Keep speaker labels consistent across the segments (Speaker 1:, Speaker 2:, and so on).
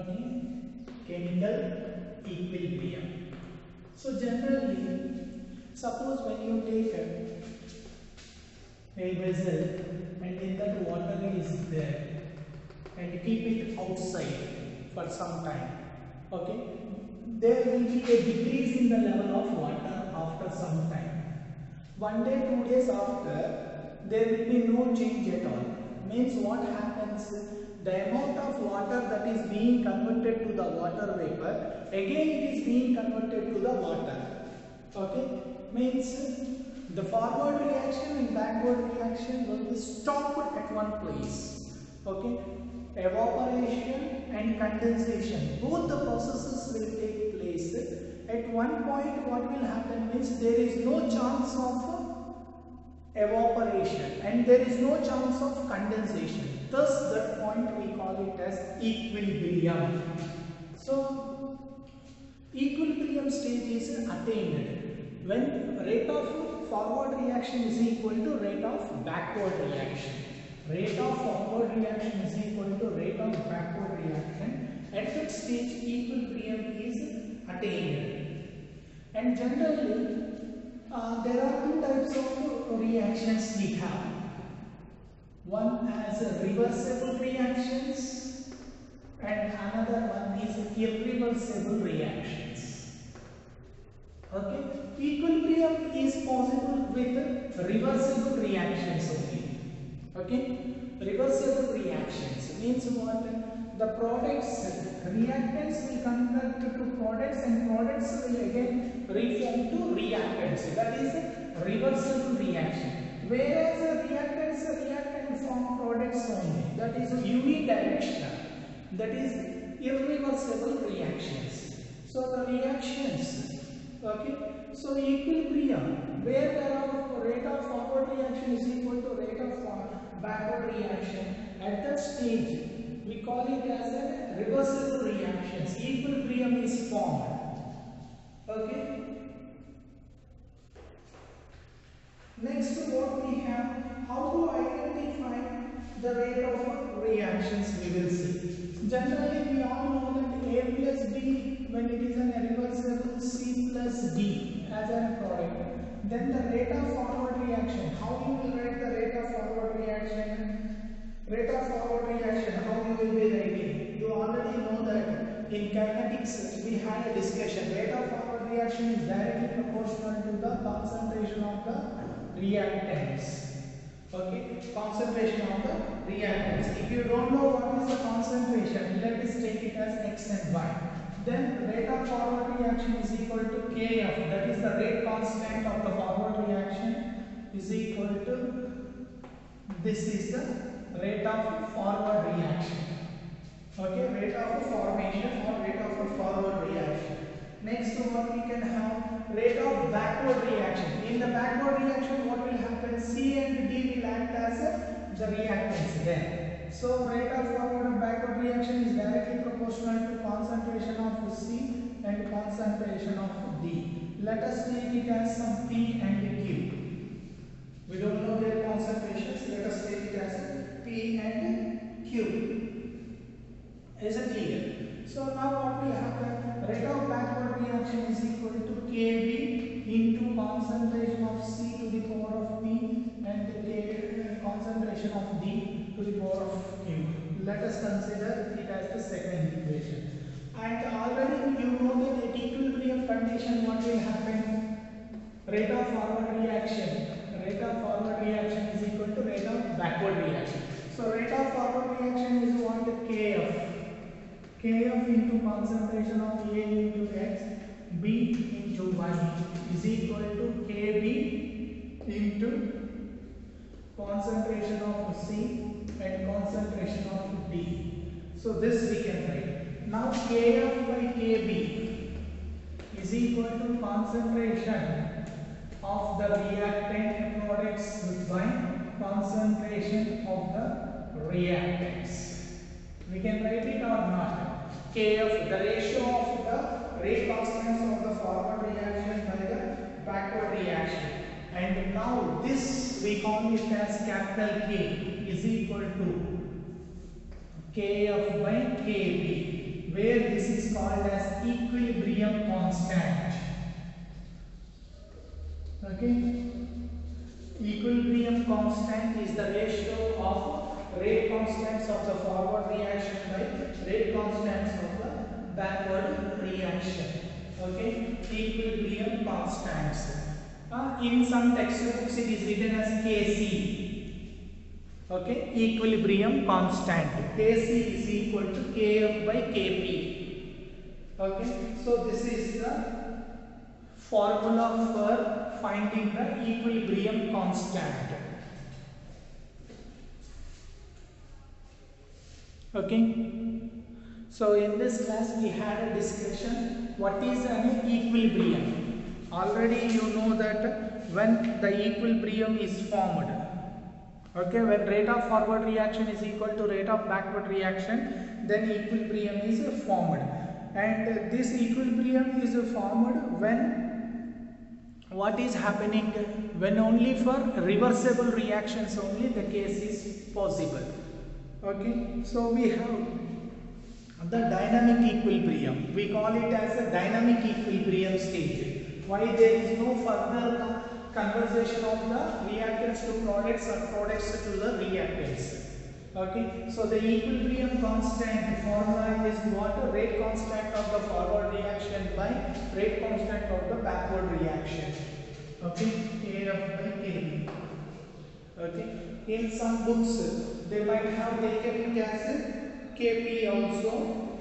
Speaker 1: Okay, chemical equilibrium. So generally, suppose when you take a vessel and in that water is there and keep it outside for some time, okay, there will be a decrease in the level of water after some time. 1 day, 2 days after, there will be no change at all. Means what happens, the amount of water that is being converted to the water vapor, again it is being converted to the water. Okay, means the forward reaction and backward reaction will be stopped at one place. Okay, evaporation and condensation, both the processes will take place. At one point what will happen means there is no chance of evaporation and there is no chance of condensation. Thus that point we call it as equilibrium. So equilibrium stage is attained when rate of forward reaction is equal to rate of backward reaction. Rate of forward reaction is equal to rate of backward reaction. At that stage equilibrium is attained. And generally there are two types of reactions we have. One as reversible reactions and another one is irreversible reactions. Okay, equilibrium is possible with reversible reactions only. Okay, reversible reactions means what? The products, reactants will convert to products and products will again reform to reactants. That is a reversible reaction. Whereas reactants form products only. That is unidirectional. That is irreversible reactions. So the reactions, okay. So equilibrium, where the rate of forward reaction is equal to rate of backward reaction, at that stage we call it as a reversible reactions. Equilibrium is formed. Okay. Next, what we have, how to identify the rate of reactions we will see. Generally, we all know that A plus B, when it is a reversible, C plus D as a product. Then the rate of forward reaction. How you will write the rate of forward reaction? Rate of forward reaction, how you will be writing? You already know that in kinetics we had a discussion. Rate of forward reaction is directly proportional to the concentration of the reactants. Okay, concentration of the reactants. If you don't know what is the concentration, let us take it as X and Y. Then rate of forward reaction is equal to Kf, that is the rate constant of the forward reaction, is equal to, this is the rate of forward reaction. Okay, rate of formation or rate of forward reaction. Next what we can have, rate of backward reaction. In the backward reaction what will happen, C and D will act as the reactants there. So rate of forward and backward reaction is directly proportional to concentration of C and concentration of D. Let us take it as some P and Q. We don't know their concentrations, let us take it as P and Q. Is it clear? So now what will happen? Rate of backward reaction is equal to Kb into concentration of C to the power of P and concentration of D to the power of Q. Let us consider it as the second equation. And already you know that at equilibrium condition what will happen? Rate of forward reaction. Rate of forward reaction is equal to rate of backward reaction. So rate of forward reaction is what? Kf. Kf into concentration of A into X, B into Y is equal to Kb into concentration of C and concentration of D. So this we can write. Now Kf by Kb is equal to concentration of the reactant products by concentration of the reactants. We can write it or not. Kf, the ratio of the rate constants of the forward reaction by the backward reaction. And now this we call it as capital K is equal to Kf by Kb. where this is called as equilibrium constant. Okay, equilibrium constant is the ratio of rate constants of the forward reaction by rate constants of the backward reaction. Okay, equilibrium constants. In some textbooks it is written as Kc. Okay, equilibrium constant. Kc is equal to Kf by Kp. Okay, so this is the formula for finding the equilibrium constant. Okay, so in this class we had a discussion what is an equilibrium. Already you know that when the equilibrium is formed, okay, when rate of forward reaction is equal to rate of backward reaction, then equilibrium is formed. And this equilibrium is formed when what is happening, when only for reversible reactions only the case is possible. Okay, so we have the dynamic equilibrium. We call it as a dynamic equilibrium stage. Why? There is no further conversion of the reactants to products or products to the reactants. Okay, so the equilibrium constant formula is what? Rate constant of the forward reaction by rate constant of the backward reaction. Okay, Kf by Kb. Okay, in some books they might have taken it as Kp also.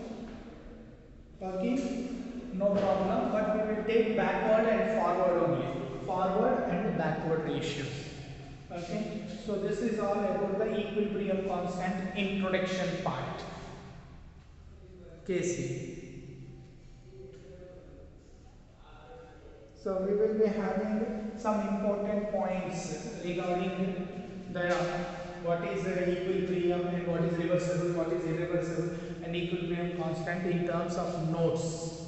Speaker 1: Okay, no problem, but we will take backward and forward only. Forward and backward ratios. Okay, so this is all about the equilibrium constant introduction part. Kc. So we will be having some important points regarding the what is equilibrium and what is reversible, what is irreversible, and equilibrium constant in terms of notes.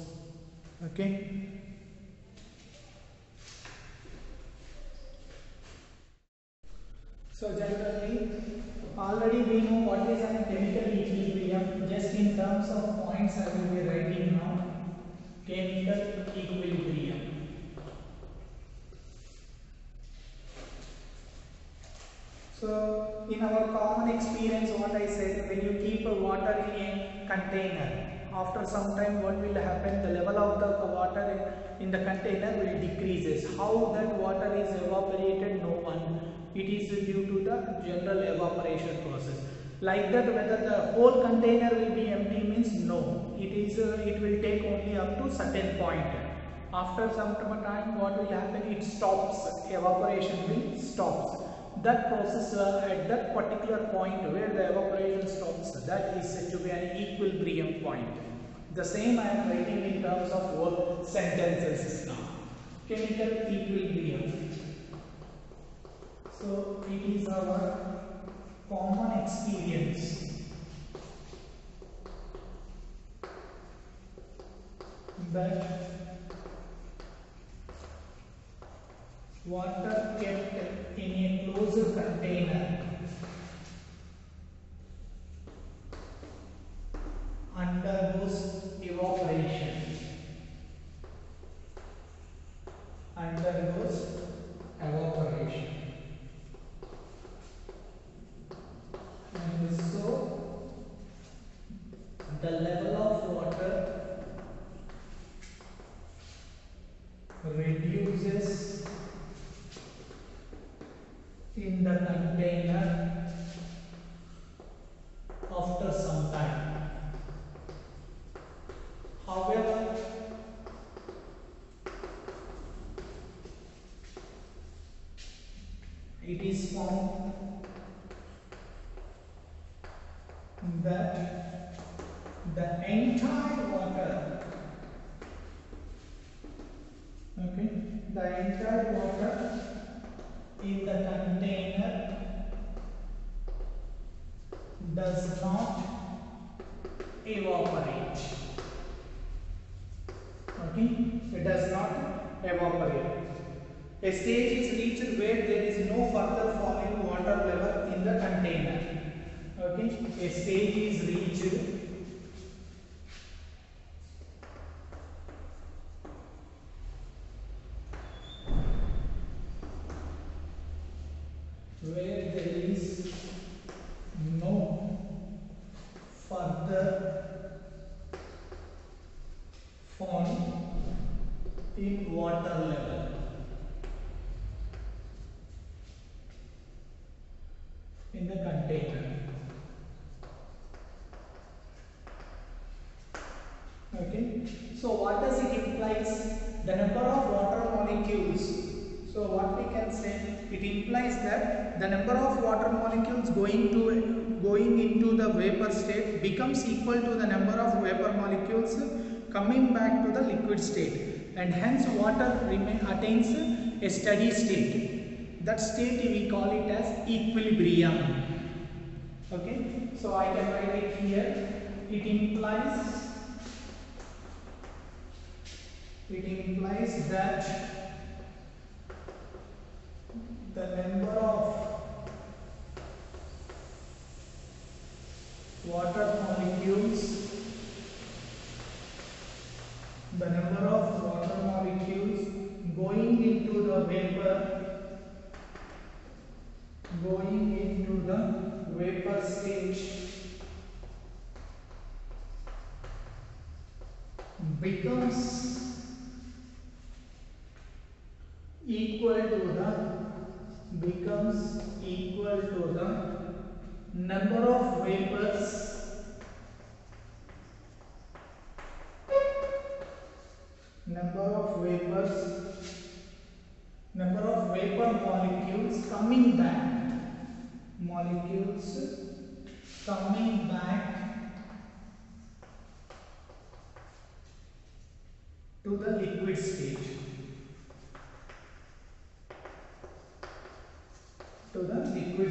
Speaker 1: Okay. So generally, already we know what is a chemical equilibrium. Just in terms of points, I will be writing now. Chemical equilibrium. So in our common experience, what I said, when you keep water in a container, after some time what will happen? The level of the water in the container will decreases. How that water is evaporated? No one. It is due to the general evaporation process. Like that, whether the whole container will be empty means no. It will take only up to certain point. After some time, what will happen? It stops. Evaporation will stops. That process at that particular point where the evaporation stops, that is said to be an equilibrium point. The same I am writing in terms of whole sentences now. Chemical equilibrium. So it is our common experience that water kept in a closed container undergoes evaporation. Undergoes evaporation. And so the level of water reduces in the container after some time. However, it is found that the entire water, okay, the entire water in the container does not evaporate. Okay, it does not evaporate. A stage is reached where there is no further falling water level in the container. Okay, a stage is reached Okay, so what does it implies? The number of water molecules. So what we can say, it implies that the number of water molecules going into the vapor state becomes equal to the number of vapor molecules coming back to the liquid state, and hence water attains a steady state. That state we call it as equilibrium. Okay, so I can write it here. It implies that the number of water molecules going into the vapor stage becomes equal to the number of vapor molecules coming back to the liquid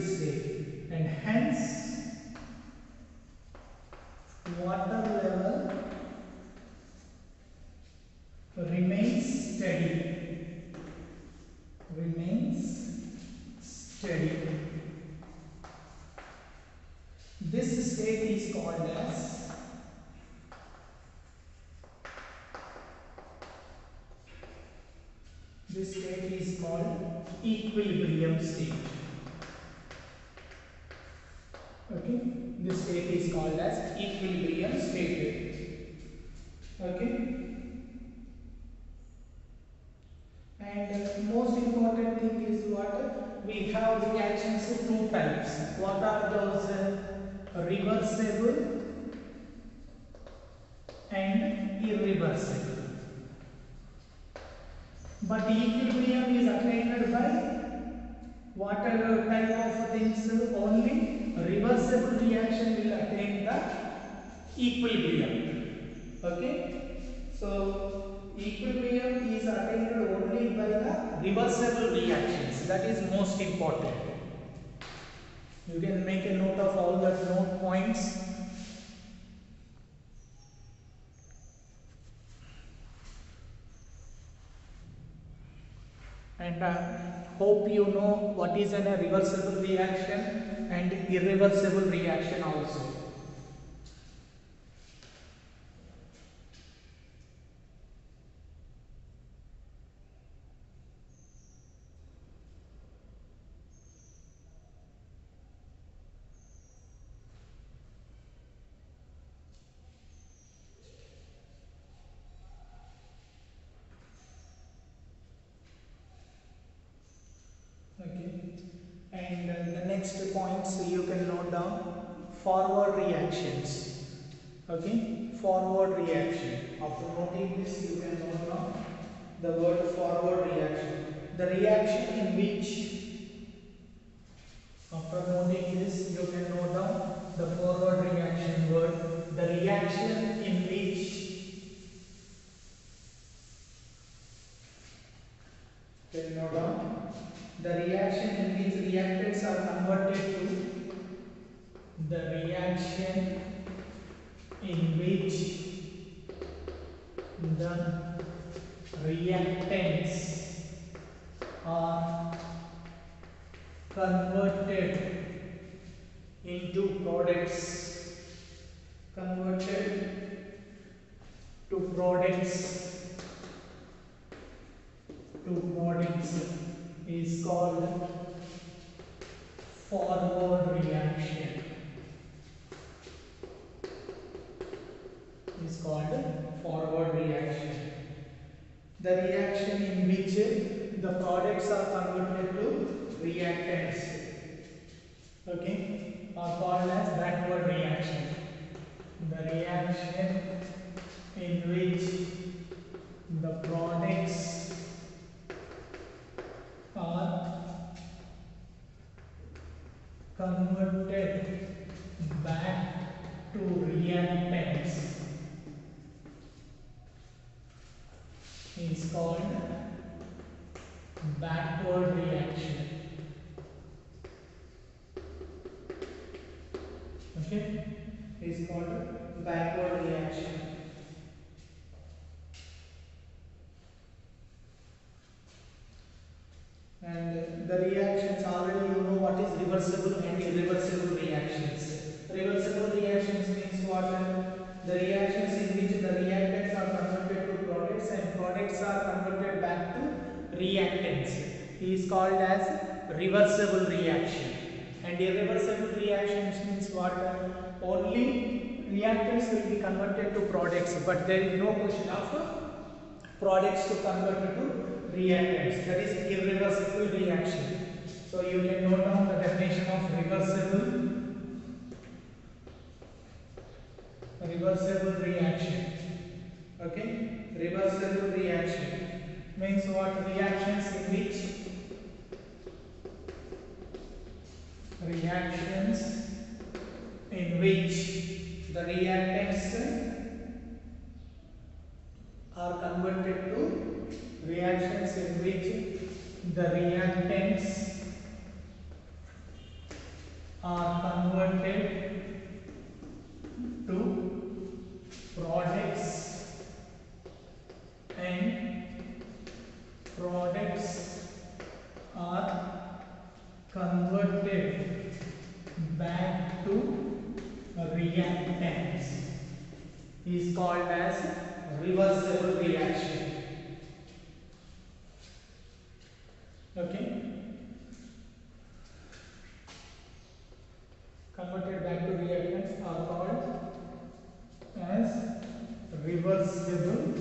Speaker 1: stage, and hence water level remains steady. This state is called as equilibrium state. Okay, this state is called as equilibrium state. Okay, and most important thing is what we have reactions of two types. What are those? Reversible and irreversible. But equilibrium is attained by what type of things? Only reversible reaction will attain the equilibrium. Okay, so equilibrium is attained only by the reversible reactions. That is most important. You can make a note of all the note points. And hope you know what is a reversible reaction and irreversible reaction also. Okay, and the next points you can note down: forward reactions. Okay, forward reaction. After noting this, you can note down the word forward reaction. The reaction in which, after noting this, you can note down the forward reaction word. The reaction in which, can note down the reaction in which reactants are converted to, the reaction in which the reactants are converted into products, is called forward reaction. The reaction in which the products are converted to reactants, okay, are called as backward reaction. The reaction in which the products are converted back to reactants is called backward reaction. Okay, is called backward reaction. And the reactions, already you know what is reversible and irreversible reactions. Reversible reactions means what? The reactions in which the reactants are converted to products and products are converted back to reactants is called as reversible reaction. And irreversible reactions means what? Only reactants will be converted to products, but there is no question of products to convert to reactants. That is irreversible reaction. So you can note down the definition of reversible reaction. Okay, reversible reaction means what? Reactions in which the reactants are converted to reactions in which the reactants are converted to products and products are converted back to reactants is called as reversible reaction. Okay, converted back to reactants are called as reversible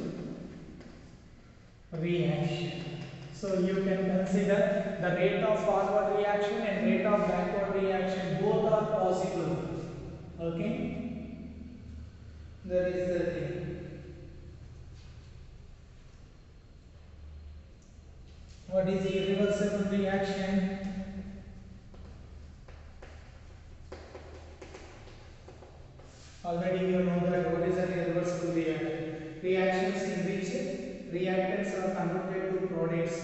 Speaker 1: reaction. So you can consider the rate of forward reaction and rate of backward reaction, both are possible. Okay, that is the thing. What is the irreversible reaction? Already you know that what is an irreversible reaction. Reactions in which reactants are converted to products,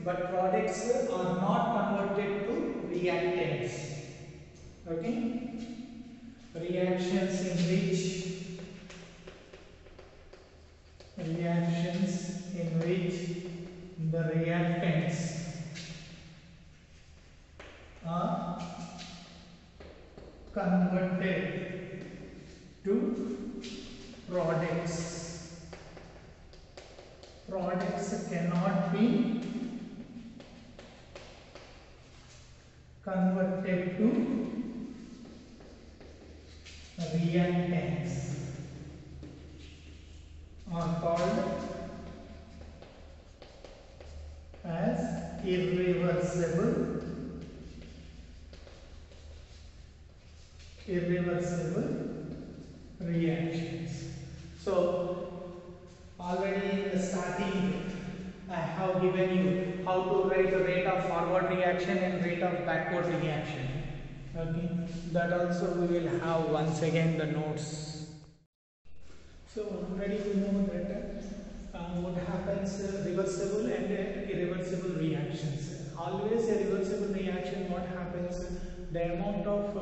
Speaker 1: but products are not converted to reactants. Okay? Reactions in which the reactants are converted to products. Products cannot be converted to reactants are called as irreversible reactions. So already in the starting I have given you how to write the rate of forward reaction and rate of backward reaction. Okay, that also we will have once again the notes. So already we know that what happens reversible and irreversible reactions. Always a reversible reaction, what happens, the amount of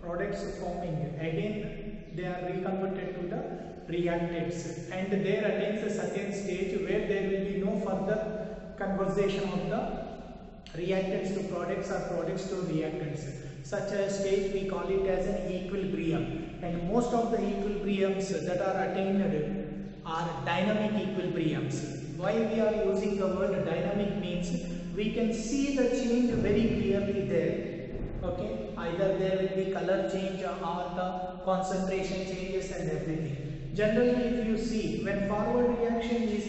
Speaker 1: products forming, again they are reconverted to the reactants, and there attains a certain stage where there will be no further conversion of the reactants to products or products to reactants. Such a stage we call it as an equilibrium, and most of the equilibriums that are attained are dynamic equilibriums. Why we are using the word dynamic means we can see the change very clearly there. Okay, either there will be color change or the concentration changes and everything. Generally, if you see, when forward reaction is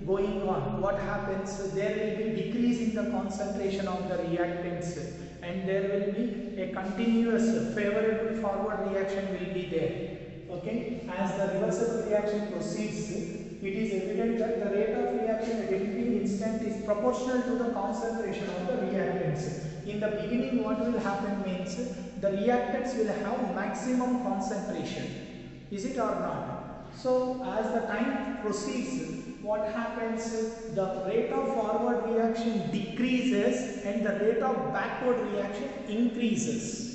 Speaker 1: going on, what happens, there will be decrease in the concentration of the reactants, and there will be a continuous favorable forward reaction will be there. Okay, as the reversible reaction proceeds, it is evident that the rate of reaction at any instant is proportional to the concentration of the reactants. In the beginning, what will happen means the reactants will have maximum concentration. Is it or not? So, as the time proceeds, what happens? The rate of forward reaction decreases and the rate of backward reaction increases.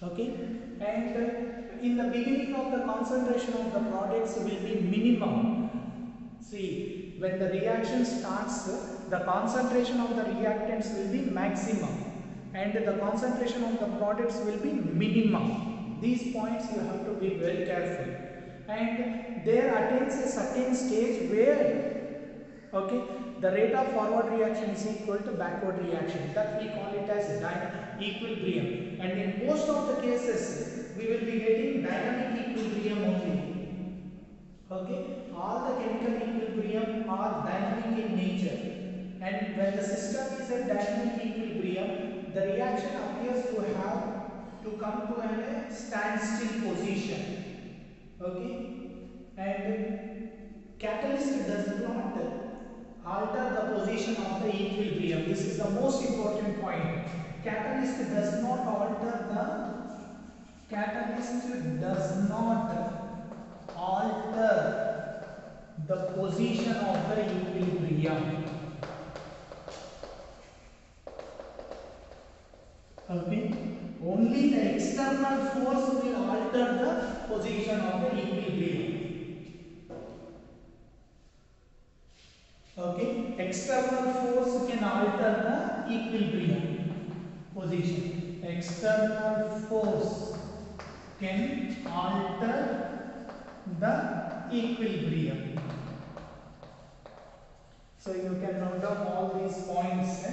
Speaker 1: Okay, and in the beginning of the concentration of the products will be minimum. See, when the reaction starts, the concentration of the reactants will be maximum and the concentration of the products will be minimum. These points you have to be very careful. And there attains a certain stage where, okay, the rate of forward reaction is equal to backward reaction. That we call it as equilibrium. And in most of the cases, we will be getting dynamic equilibrium only. Okay, all the chemical equilibrium are dynamic in nature. And when the system is at dynamic equilibrium, the reaction appears to have to come to a standstill position. Okay, and catalyst does not alter the position of the equilibrium. This is the most important point. Catalyst does not alter the position of the equilibrium. Okay, only the external force will alter the position of the equilibrium. Okay, external force can alter the equilibrium position. External force can alter the equilibrium. So you can note down all these points.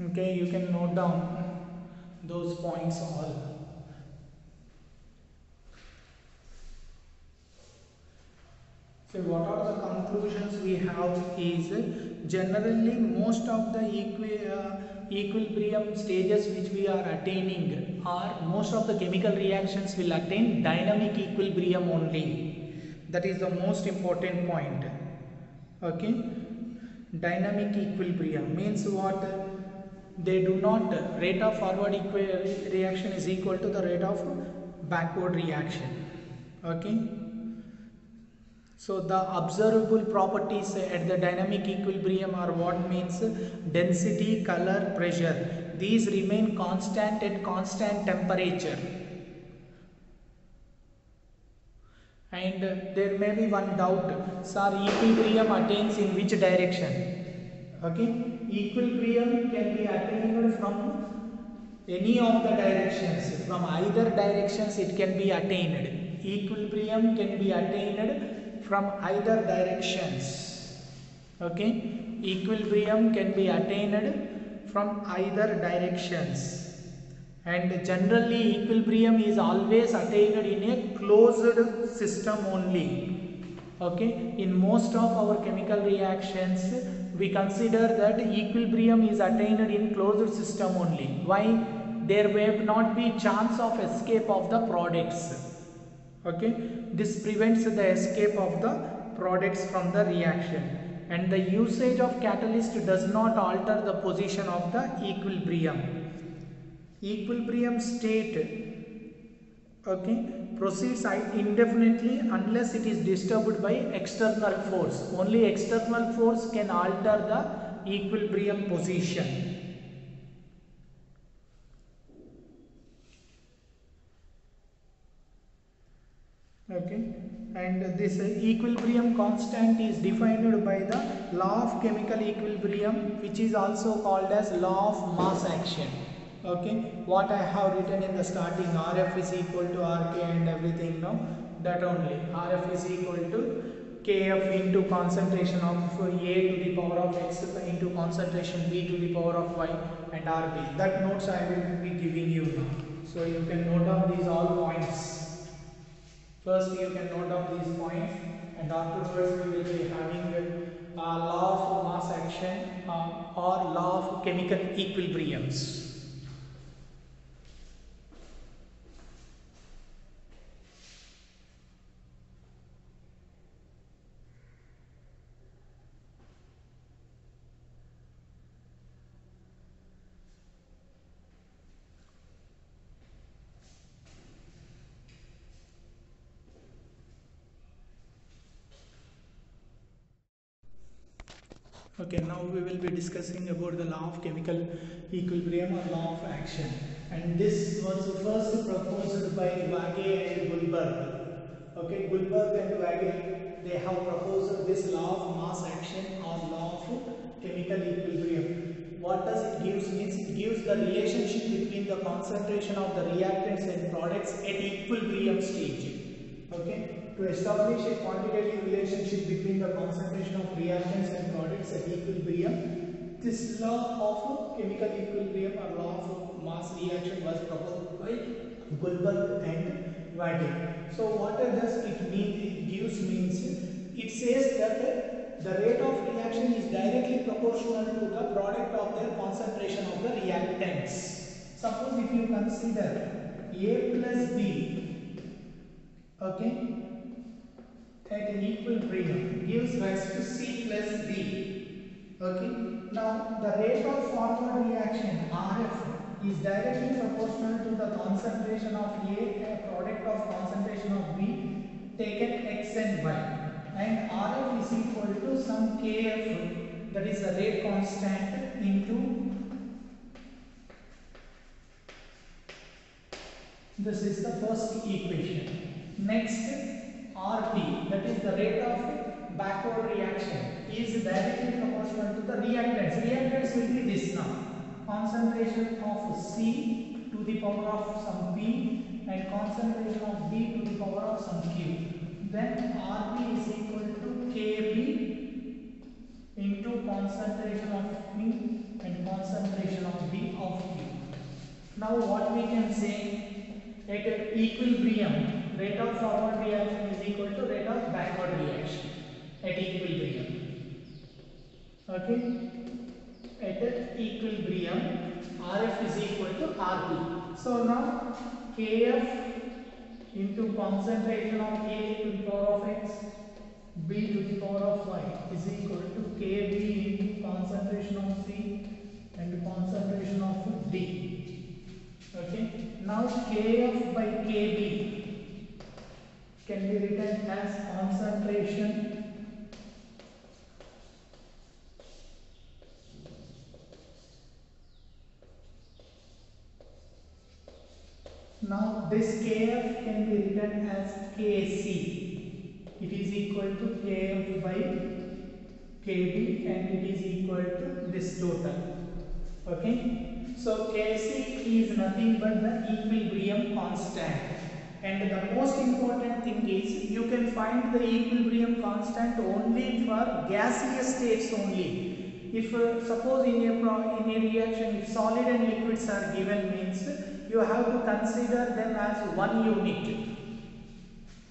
Speaker 1: Okay, you can note down those points all. So what are the conclusions we have is generally most of the equilibrium stages which we are attaining are most of the chemical reactions will attain dynamic equilibrium only. That is the most important point. Okay, dynamic equilibrium means what? They do not, rate of forward reaction is equal to the rate of backward reaction. Okay, so the observable properties at the dynamic equilibrium are what means density, color, pressure. These remain constant at constant temperature. And there may be one doubt, sir, equilibrium attains in which direction? Okay, equilibrium can be attained from any of the directions. From either directions it can be attained. Equilibrium can be attained from either directions. Okay, equilibrium can be attained from either directions. And generally equilibrium is always attained in a closed system only. Okay, in most of our chemical reactions we consider that equilibrium is attained in closed system only. Why? There may not be chance of escape of the products. Okay, this prevents the escape of the products from the reaction. And the usage of catalyst does not alter the position of the equilibrium. Equilibrium state, okay, proceeds indefinitely unless it is disturbed by external force. Only external force can alter the equilibrium position. Okay, and this equilibrium constant is defined by the law of chemical equilibrium, which is also called as law of mass action. Okay, what I have written in the starting, Rf is equal to Rk and everything, no, that only. Rf is equal to Kf into concentration of A to the power of X into concentration B to the power of Y and Rb. That notes I will be giving you now. So you can note down these all points. First you can note down these points and afterwards we will be having law of mass action or law of chemical equilibriums. Okay, now we will be discussing about the law of chemical equilibrium or law of action, and this was first proposed by Vage and Guldberg. Okay, Guldberg and Vage, they have proposed this law of mass action or law of chemical equilibrium. What does it give means it gives the relationship between the concentration of the reactants and products at equilibrium stage. Okay, to establish a quantitative relationship between the concentration of reactants and products at equilibrium, this law of chemical equilibrium or law of mass reaction was proposed by Guldberg and Vage. So what does it mean? It gives means it says that the rate of reaction is directly proportional to the product of their concentration of the reactants. Suppose if you consider A plus B, okay, at equilibrium gives rise to C plus D. Okay. Now the rate of forward reaction RF is directly proportional to the concentration of A product of concentration of B taken X and Y, and RF is equal to some KF, that is the rate constant, into this is the first equation. Next, RT, that is the rate of backward reaction, is directly proportional to the reactants. Reactants will be this now. Concentration of C to the power of some P and concentration of B to the power of some Q. Then RT is equal to KB into concentration of P and concentration of B of Q. Now what we can say? At equilibrium, rate of forward reaction is equal to rate of backward reaction at equilibrium. Okay? At equilibrium, RF is equal to RT. So now KF into concentration of A to the power of X, B to the power of Y is equal to KB into concentration of C and concentration of D. Okay. Now KF by KB can be written as concentration now this KF can be written as KC. It is equal to KF by KB and it is equal to this total. Okay. So Kc is nothing but the equilibrium constant, and the most important thing is you can find the equilibrium constant only for gaseous states only. If suppose in a reaction if solid and liquids are given, means you have to consider them as one unit.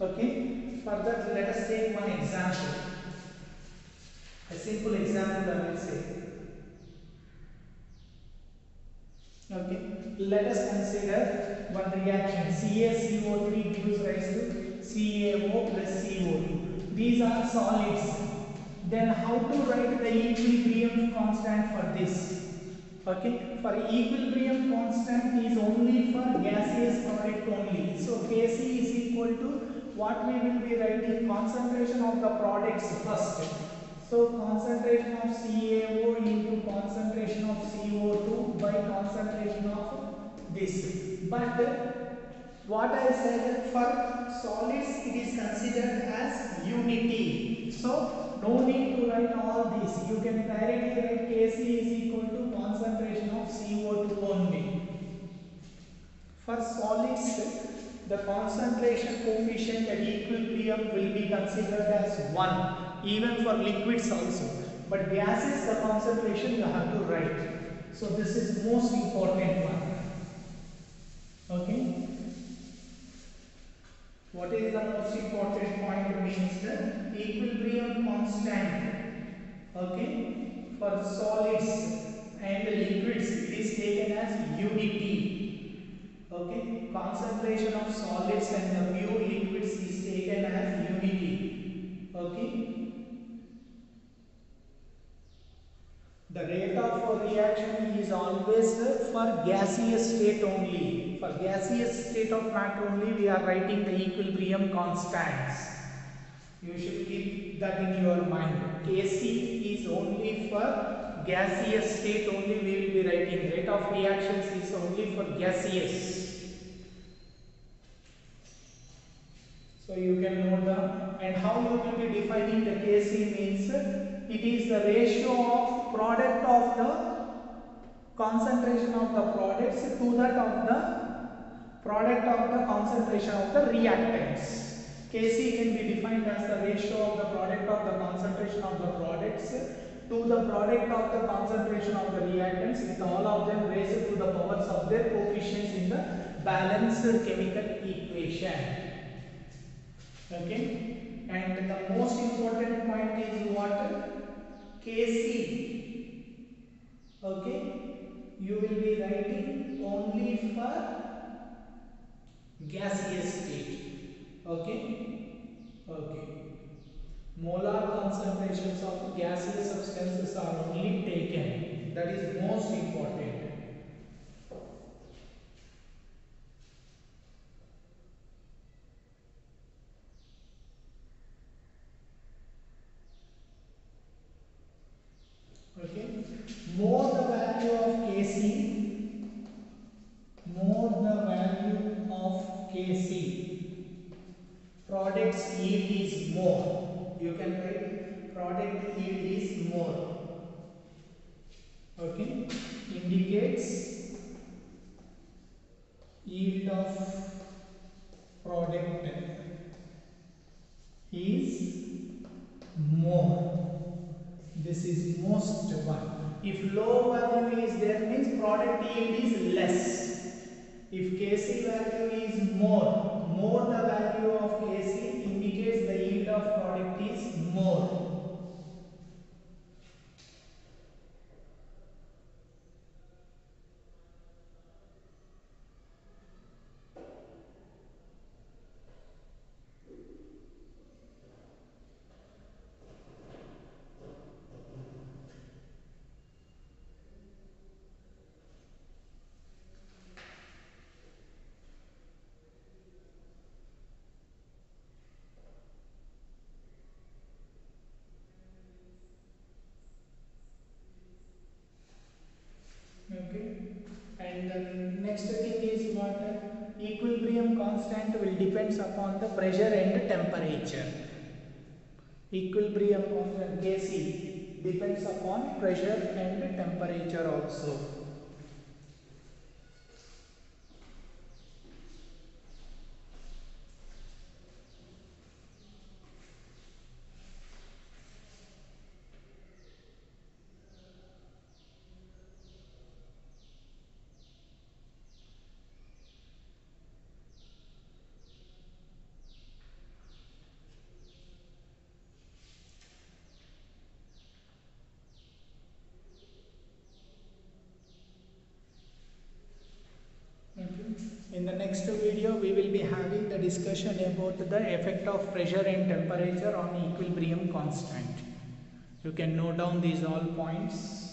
Speaker 1: Okay. For that, let us take one example. A simple example I will say. Okay, let us consider one reaction. CaCO3 gives rise to CaO plus CO2. These are solids. Then how to write the equilibrium constant for this? Okay, for equilibrium constant is only for gaseous product only. So Kc is equal to what we will be writing, concentration of the products first. So concentration of CaO into concentration of CO2 by concentration of this. But what I said, for solids it is considered as unity. So no need to write all this. You can directly write Kc is equal to concentration of CO2 only. For solids, the concentration coefficient at equilibrium will be considered as 1. Even for liquids also, but gases the concentration you have to write. So this is most important one. Okay. What is the most important point means the equilibrium constant Okay, for solids and liquids it is taken as unity. Okay, concentration of solids and the pure liquids is taken as unity. Okay, the rate of reaction is always for gaseous state only. For gaseous state of matter only we are writing the equilibrium constants. You should keep that in your mind. Kc is only for gaseous state only we will be writing. Rate of reactions is only for gaseous. So you can note down. And how you will be defining the Kc means it is the ratio of product of the concentration of the products to that of the product of the concentration of the reactants. Kc can be defined as the ratio of the product of the concentration of the products to the product of the concentration of the reactants with all of them raised to the powers of their coefficients in the balanced chemical equation. Okay, and the most important point is what? Kc. Okay, you will be writing only for gaseous state. Okay, okay. Molar concentrations of gaseous substances are only taken. That is most important. Okay, more the value of Kc, more the value of Kc, product's yield is more. You can write product yield is more. Okay, indicates yield of product is more. This is most one. If low value is there means product yield is less. If Kc value is more the value of Kc indicates the yield of product is more. Okay, and the next thing is what? Equilibrium constant will depends upon the pressure and temperature. Equilibrium constant Kc depends upon pressure and temperature also. In the next video, we will be having the discussion about the effect of pressure and temperature on equilibrium constant. You can note down these all points.